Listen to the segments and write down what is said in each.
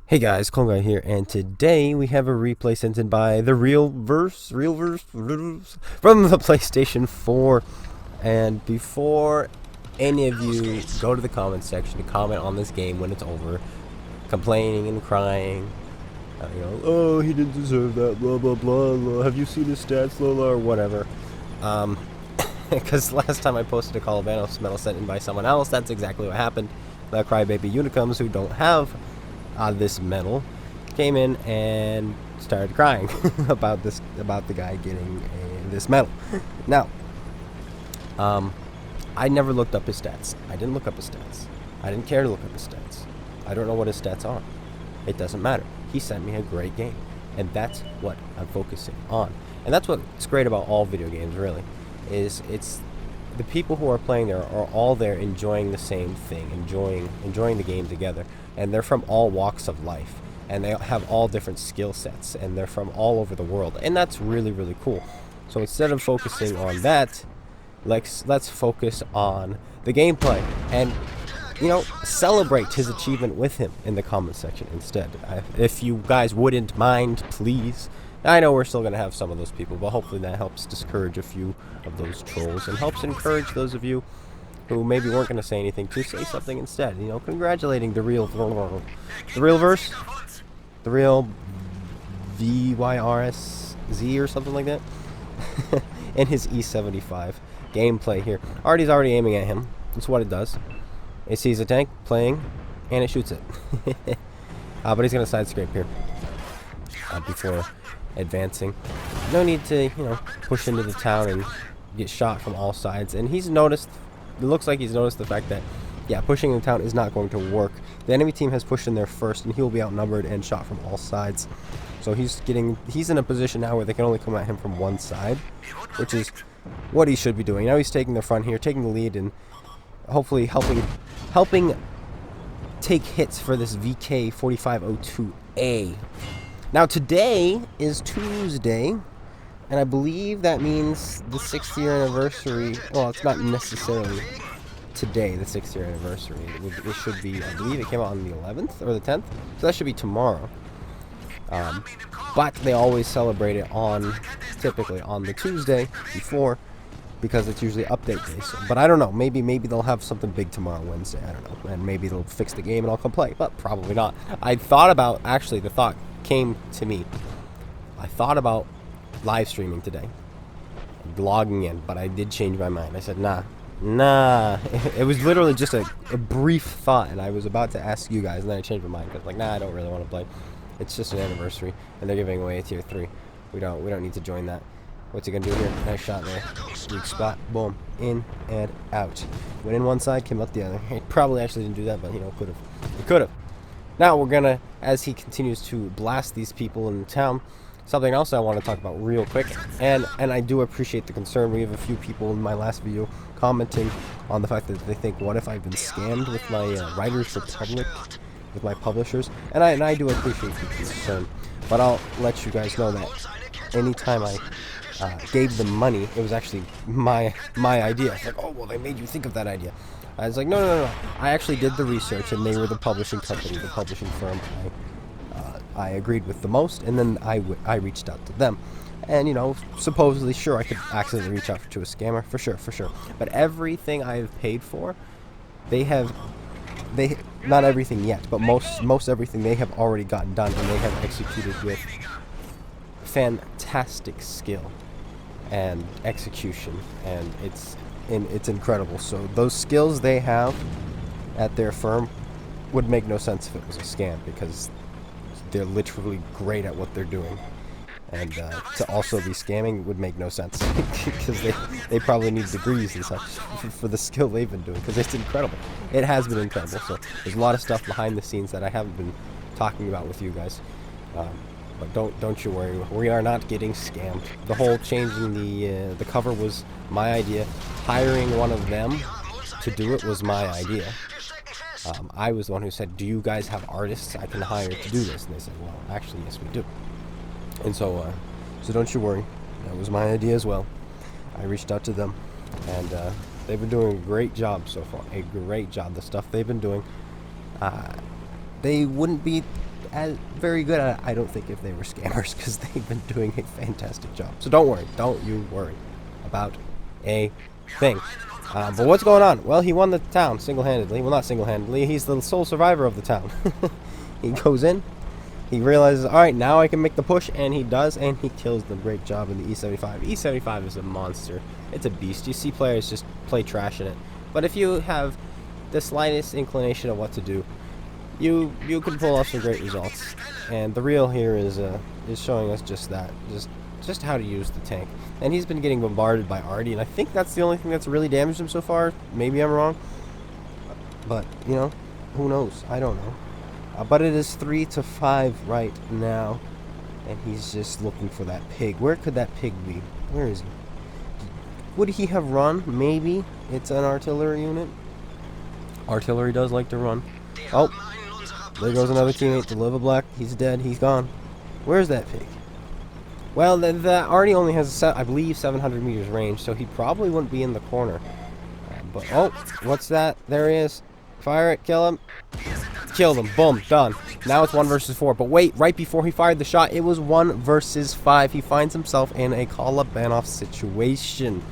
Hey guys, Kolobanov here, and today we have a replay sent in by the real verse from the PlayStation 4. And before any of you go to the comment section to comment on this game when it's over, complaining and crying, oh, he didn't deserve that, blah blah blah, blah. Have you seen his stats, Lola, or whatever, because last time I posted a Kolobanov medal sent in by someone else, that's exactly what happened. The crybaby unicums who don't have this medal came in and started crying about the guy getting this medal. Now, I never looked up his stats. I didn't look up his stats. I didn't care to look up his stats. I don't know what his stats are. It doesn't matter. He sent me a great game, and that's what I'm focusing on. And that's what's great about all video games, really, is it's the people who are playing there are all there enjoying the same thing, enjoying the game together, and they're from all walks of life, and they have all different skill sets, and they're from all over the world, and that's really, really cool. So instead of focusing on that, let's focus on the gameplay and celebrate his achievement with him in the comment section instead. If you guys wouldn't mind, please. I know we're still going to have some of those people, but hopefully that helps discourage a few of those trolls and helps encourage those of you who maybe weren't going to say anything to say something instead. Congratulating the real verse, the real VYRSZ or something like that, and his E75 gameplay here. Artie's already aiming at him. That's what it does. It sees a tank playing, and it shoots it. But he's going to side scrape here before advancing. No need to, push into the town and get shot from all sides. And he's noticed, it looks like he's noticed the fact that, yeah, pushing in the town is not going to work. The enemy team has pushed in there first, and he will be outnumbered and shot from all sides. So he's in a position now where they can only come at him from one side, which is what he should be doing. Now he's taking the front here, taking the lead, and hopefully helping take hits for this VK4502A. Now today is Tuesday, and I believe that means the 6th year anniversary. Well, it's not necessarily today, the 6th year anniversary. It should be, I believe it came out on the 11th or the 10th, so that should be tomorrow. But they always celebrate it typically on the Tuesday before, because it's usually update day. So, but I don't know. Maybe they'll have something big tomorrow, Wednesday. I don't know, and maybe they'll fix the game and I'll come play. But probably not. I thought about the thought came to me. I thought about live streaming today, logging in, but I did change my mind. I said, nah. It was literally just a brief thought, and I was about to ask you guys, and then I changed my mind because I don't really want to play. It's just an anniversary, and they're giving away a tier 3. We don't need to join that. What's he gonna do here? Nice shot there. Weak spot. Boom. In and out. Went in one side, came out the other. He probably actually didn't do that, but could have. He could have. Now we're gonna, as he continues to blast these people in the town, something else I want to talk about real quick, and I do appreciate the concern. We have a few people in my last video commenting on the fact that they think, what if I've been scammed with my Writers Republic, with my publishers? And I do appreciate the concern, but I'll let you guys know that anytime I gave them money, it was actually my idea. It's like, oh, well, they made you think of that idea. I was like, no. I actually did the research, and they were the publishing company, the publishing firm I agreed with the most, and then I reached out to them. And, supposedly, sure, I could accidentally reach out to a scammer, for sure. But everything I've paid for, not everything yet, but most everything they have already gotten done, and they have executed with fantastic skill and execution, and it's incredible. So those skills they have at their firm would make no sense if it was a scam, because they're literally great at what they're doing, and to also be scamming would make no sense because they probably need degrees and such for the skill they've been doing, because it's incredible. It has been incredible. So there's a lot of stuff behind the scenes that I haven't been talking about with you guys. But don't you worry, we are not getting scammed. The whole changing the cover was my idea. Hiring one of them to do it was my idea. I was the one who said, do you guys have artists I can hire to do this? And they said, well, actually, yes, we do. And so don't you worry. That was my idea as well. I reached out to them, and they've been doing a great job so far. A great job. The stuff they've been doing, they wouldn't be as very good at it, I don't think, if they were scammers, because they've been doing a fantastic job. So don't worry. Don't you worry about a thing. But what's going on? Well, he won the town single-handedly. Well, not single-handedly. He's the sole survivor of the town. He goes in. He realizes, all right, now I can make the push, and he does, and he kills them. Great job in the E75. E75 is a monster. It's a beast. You see players just play trash in it. But if you have the slightest inclination of what to do, you can pull off some great results. And the reel here is showing us just that, just how to use the tank. And he's been getting bombarded by Artie, and I think that's the only thing that's really damaged him so far. Maybe I'm wrong, but you know, who knows? I don't know. But it is 3-5 right now, and he's just looking for that pig. Where could that pig be? Where is he? Would he have run? Maybe. It's an artillery unit. Artillery does like to run. Oh, there goes another teammate. The Liva Black. He's dead. He's gone. Where's that pig? Well, the Artie only has, I believe, 700 meters range, so he probably wouldn't be in the corner. But oh, what's that? There he is. Fire it. Kill him. Killed him. Boom. Done. Now it's 1 versus 4. But wait, right before he fired the shot, it was 1 versus 5. He finds himself in a Kolobanov situation.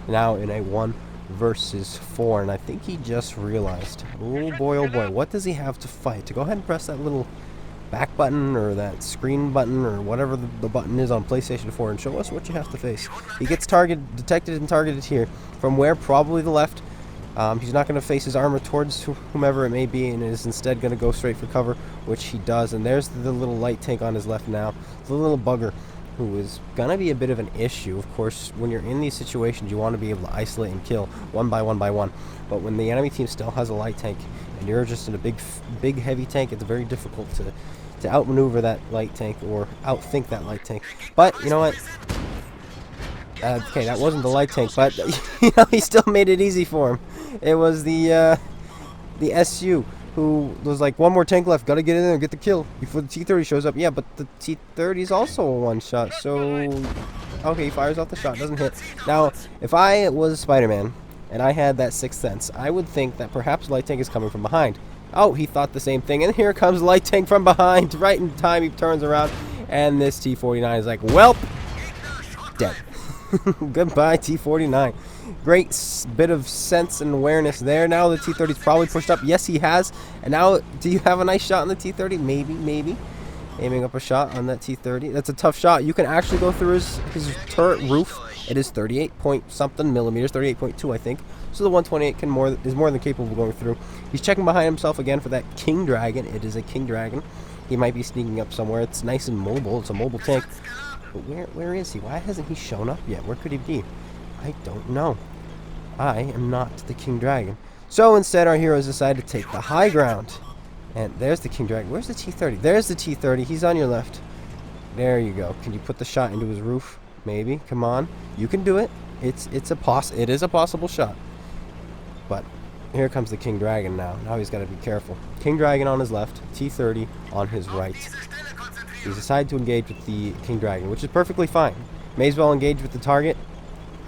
Now in a 1 versus 4. And I think he just realized, oh boy, what does he have to fight? To go ahead and press that little back button or that screen button or whatever the button is on PlayStation 4 and show us what you have to face. He gets detected and targeted here. From where? Probably the left. He's not going to face his armor towards whomever it may be, and is instead going to go straight for cover, which he does. And there's the little light tank on his left now. The little bugger, who is going to be a bit of an issue. Of course, when you're in these situations, you want to be able to isolate and kill one by one by one. But when the enemy team still has a light tank, and you're just in a big heavy tank, it's very difficult to outmaneuver that light tank or outthink that light tank. But you know what? Okay, that wasn't the light tank, but you know, he still made it easy for him. It was the SU who was like, one more tank left, gotta get in there and get the kill before the T-30 shows up. Yeah, but the T-30 is also a one-shot, so okay, he fires off the shot, doesn't hit. Now, if I was Spider-Man and I had that sixth sense, I would think that perhaps light tank is coming from behind. Oh, he thought the same thing, and here comes light tank from behind. Right in time, he turns around, and this T-49 is like, welp, dead. Goodbye, T-49. Great bit of sense and awareness there. Now the T-30's probably pushed up. Yes, he has. And now, do you have a nice shot on the T-30? Maybe. Aiming up a shot on that T-30. That's a tough shot. You can actually go through his turret roof. It is 38 point something millimeters, 38.2 I think. So the 128 is more than capable of going through. He's checking behind himself again for that King Dragon. It is a King Dragon. He might be sneaking up somewhere. It's nice and mobile. It's a mobile tank. But where is he? Why hasn't he shown up yet? Where could he be? I don't know. I am not the King Dragon. So instead, our heroes decide to take the high ground. And there's the King Dragon. Where's the T-30? There's the T-30. He's on your left. There you go. Can you put the shot into his roof? Maybe. Come on. You can do it. It is a possible shot. But here comes the King Dragon now. Now he's got to be careful. King Dragon on his left. T-30 on his right. He's decided to engage with the King Dragon, which is perfectly fine. May as well engage with the target.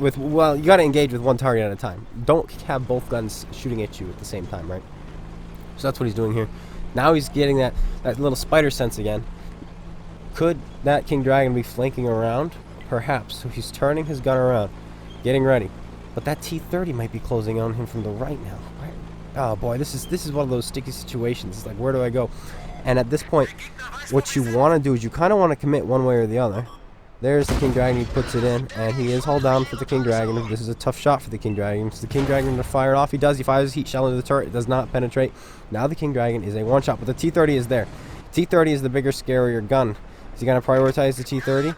Well, you got to engage with one target at a time. Don't have both guns shooting at you at the same time, right? So that's what he's doing here. Now he's getting that little spider sense again. Could that King Dragon be flanking around? Perhaps. So he's turning his gun around, getting ready. But that T-30 might be closing on him from the right now. Right? Oh boy, this is one of those sticky situations. It's like, where do I go? And at this point, what you want to do is you kind of want to commit one way or the other. There's the King Dragon. He puts it in, and he is hauled down for the King Dragon. This is a tough shot for the King Dragon. Is the King Dragon to fire it off? He does. He fires a heat shell into the turret. It does not penetrate. Now the King Dragon is a one-shot, but the T-30 is there. T-30 is the bigger, scarier gun. Is he going to prioritize the T-30?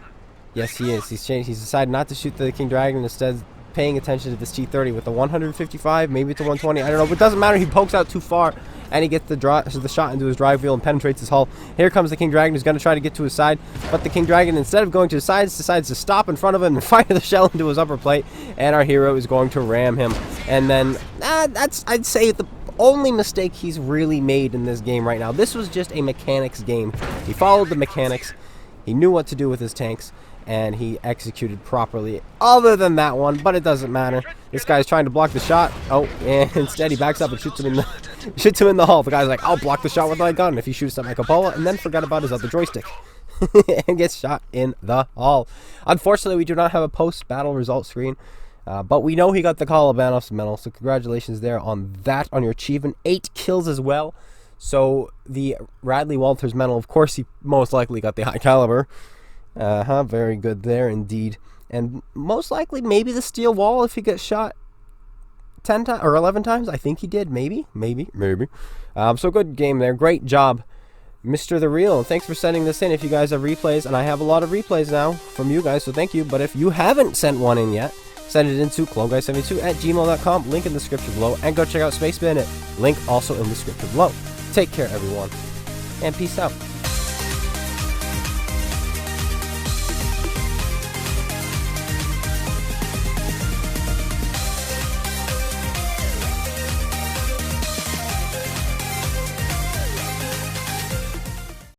Yes, he is. He's decided not to shoot the King Dragon, instead paying attention to this T-30 with the 155, maybe it's a 120. I don't know, but it doesn't matter. He pokes out too far, and he gets the shot into his drive wheel and penetrates his hull. Here comes the King Dragon, who's going to try to get to his side, but the King Dragon, instead of going to his side, decides to stop in front of him and fire the shell into his upper plate, and our hero is going to ram him. And then, that's, I'd say, the only mistake he's really made in this game right now. This was just a mechanics game. He followed the mechanics. He knew what to do with his tanks, and he executed properly, other than that one, but it doesn't matter. This guy's trying to block the shot. Oh, and instead he backs up and shoots him Shoots him in the hull. The guy's like, I'll block the shot with my gun if he shoots at my cupola, and then forget about his other joystick. And gets shot in the hull. Unfortunately, we do not have a post-battle result screen, but we know he got the Kolobanov's medal, so congratulations there on that, on your achievement. 8 kills as well. So the Radley Walters medal, of course, he most likely got the high caliber. Very good there indeed. And most likely, maybe the steel wall if he gets shot 10 times or 11 times. I think he did. Maybe. So good game there. Great job, Mr. The Real. Thanks for sending this in. If you guys have replays, and I have a lot of replays now from you guys, so thank you. But if you haven't sent one in yet, send it into cloneguy72@gmail.com. Link in the description below. And go check out SpaceBANDIT. Link also in the description below. Take care, everyone. And peace out.